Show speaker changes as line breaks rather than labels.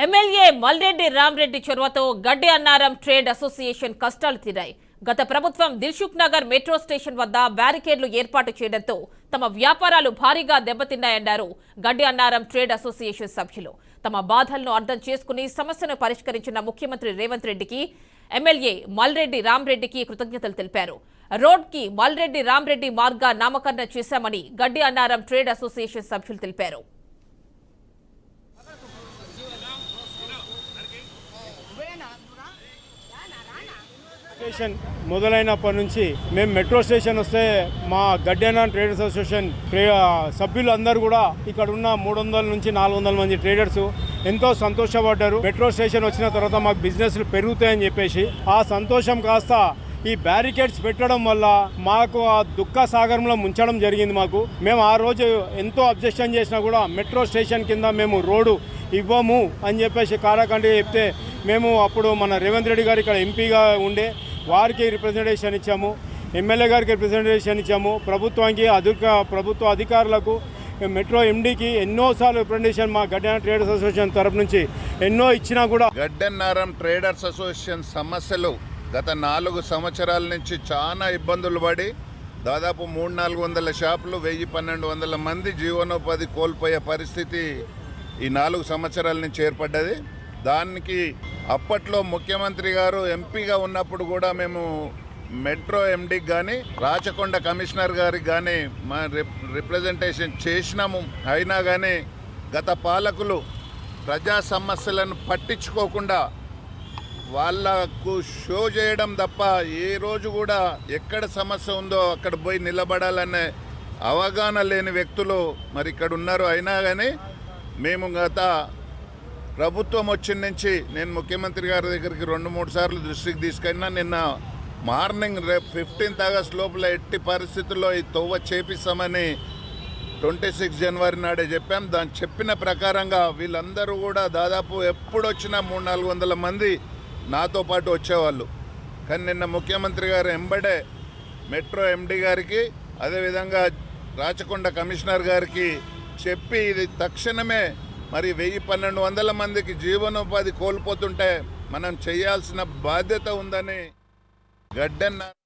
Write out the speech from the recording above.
MLA Malreddy Ram Reddy చొరవతో గడ్డి Annaram trade association కష్టాలు తీరాయి. గత ప్రభుత్వం దిల్సుఖ్ నగర్ మెట్రో స్టేషన్ వద్ద బ్యారికేడ్లు ఏర్పాటు చేయడంతో తమ వ్యాపారాలు భారీగా దెబ్బతిన్నాయన్నారు గడ్డి అన్నారం ట్రేడ్ అసోసియేషన్ సభ్యులు. తమ బాధలను అర్థం చేసుకుని సమస్యను పరిష్కరించిన ముఖ్యమంత్రి రేవంత్ రెడ్డికి, ఎమ్మెల్యే మల్రెడ్డి రామ్రెడ్డికి కృతజ్ఞతలు తెలిపారు. రోడ్కి మల్రెడ్డి రామ్రెడ్డి మార్గా నామకరణం చేశామని గడ్డి అన్నారం ట్రేడ్ అసోసియేషన్ సభ్యులు తెలిపారు.
స్టేషన్ మొదలైనప్పటి నుంచి మేము మెట్రో స్టేషన్ వస్తే మా గడ్డి అన్నారం ట్రేడర్స్ అసోసియేషన్ సభ్యులు అందరూ కూడా ఇక్కడ ఉన్న 300 నుంచి 400 మంది ట్రేడర్స్ ఎంతో సంతోషపడ్డారు. మెట్రో స్టేషన్ వచ్చిన తర్వాత మాకు బిజినెస్లు పెరుగుతాయని చెప్పేసి ఆ సంతోషం కాస్త ఈ బ్యారికేడ్స్ పెట్టడం వల్ల మాకు ఆ దుఃఖ సాగరంలో ముంచడం జరిగింది. మేము ఆ రోజు ఎంతో అబ్జెక్షన్ చేసినా కూడా మెట్రో స్టేషన్ కింద మేము రోడ్డు ఇవ్వము అని చెప్పేసి కారాఖండిగా చెప్తే మేము అప్పుడు మన రేవంత్ రెడ్డి గారు ఇక్కడ ఎంపీగా ఉండే వారికి రిప్రజెంటేషన్ ఇచ్చాము, ఎమ్మెల్యే గారికి రిప్రజెంటేషన్ ఇచ్చాము, ప్రభుత్వ అధికారులకు, మెట్రో ఎండీకి ఎన్నోసార్లు రిప్రజెంటేషన్ మా గడ్డి అన్నారం ట్రేడర్స్ అసోసియేషన్ తరఫు నుంచి ఎన్నో ఇచ్చినా కూడా
గడ్డి అన్నారం ట్రేడర్స్ అసోసియేషన్ సమస్యలు గత 4 సంవత్సరాల నుంచి చాలా ఇబ్బందులు పడి దాదాపు 300-400 షాపులు 1000-1200 మంది జీవనోపాధి కోల్పోయే పరిస్థితి ఈ 4 సంవత్సరాల నుంచి ఏర్పడ్డది. దానికి అప్పట్లో ముఖ్యమంత్రి గారు ఎంపీగా ఉన్నప్పుడు కూడా మేము మెట్రో ఎండీకి కానీ రాచకొండ కమిషనర్ గారికి కానీ మా రిప్రజెంటేషన్ చేసినాము. అయినా కానీ గత పాలకులు ప్రజా సమస్యలను పట్టించుకోకుండా వాళ్ళకు షో చేయడం తప్ప ఏ రోజు కూడా ఎక్కడ సమస్య ఉందో అక్కడ పోయి నిలబడాలనే అవగాహన లేని వ్యక్తులు మరి ఇక్కడ ఉన్నారు. అయినా కానీ మేము గత ప్రభుత్వం వచ్చిన నుంచి నేను ముఖ్యమంత్రి గారి దగ్గరికి 2-3 సార్లు దృష్టికి తీసుకెళ్ళినా. నిన్న మార్నింగ్ రేపు 15th ఆగస్ట్ లోపల ఎట్టి పరిస్థితుల్లో ఈ తొవ్వ చేపిస్తామని 26 జనవరి నాడే చెప్పాం. దాన్ని చెప్పిన ప్రకారంగా వీళ్ళందరూ కూడా దాదాపు ఎప్పుడు వచ్చినా 300-400 మంది నాతో పాటు వచ్చేవాళ్ళు. కానీ నిన్న ముఖ్యమంత్రి గారు ఎంబడే మెట్రో ఎండీ గారికి అదేవిధంగా రాచకొండ కమిషనర్ గారికి చెప్పి ఇది తక్షణమే మరి 1000-1200 మందికి జీవనోపాధి కోల్పోతుంటే మనం చేయాల్సిన బాధ్యత ఉందని గడ్డి అన్నారం